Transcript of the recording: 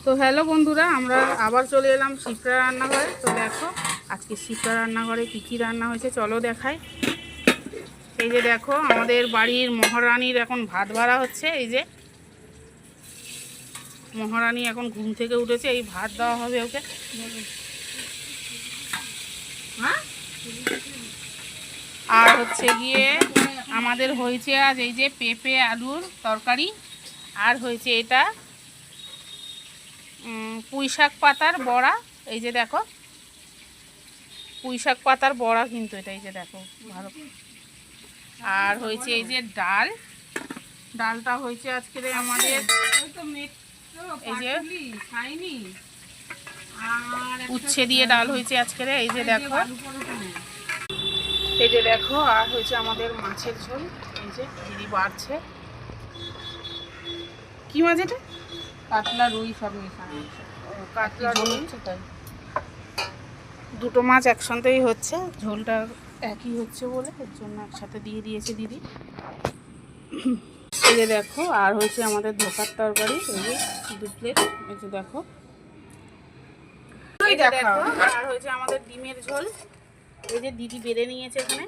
তো হ্যালো বন্ধুরা, আমরা আবার চলে এলাম শিপ্রা রান্নাঘরে। তো দেখো আজকে শিপ্রা রান্নাঘরে কী কী রান্না হয়েছে চলো দেখাই। এই যে দেখো আমাদের বাড়ির মহারানীর এখন ভাত বাড়া হচ্ছে। এই যে মহারানী এখন ঘুম থেকে উঠেছে, এই ভাত দেওয়া হবে ওকে। হ্যাঁ, আর হচ্ছে গিয়ে আমাদের হয়েছে আজ এই যে পেঁপে আলুর তরকারি, আর হয়েছে এটা পুঁইশাক পাতার বড়া। এই যে দেখো পুঁইশাক পাতার বড়া কিন্তু এটা, এই যে দেখো ভালো। আর হয়েছে এই যে ডাল, ডালটা হয়েছে আজকে আমাদের এই যে উচ্ছে দিয়ে ডাল হয়েছে আজকে। এই যে দেখো, এই যে দেখো, আর হয়েছে আমাদের মাছের ঝোল। এই যে দিদি বাড়ছে কি মাছ, এটা কাতলা রুই সব মেশানো। কাতলা রুই, তাই দুটো মাছ একসঙ্গেই হচ্ছে, ঝোলটা একই হচ্ছে বলে এর জন্য একসাথে দিয়ে দিয়েছে দিদি। এই যে দেখো, আর হয়েছে আমাদের ধোকার তরকারি, এই যে 2 প্লেট। এই যে দেখো, আর হয়েছে আমাদের ডিমের ঝোল। এই যে দিদি বেড়ে নিয়েছে এখানে।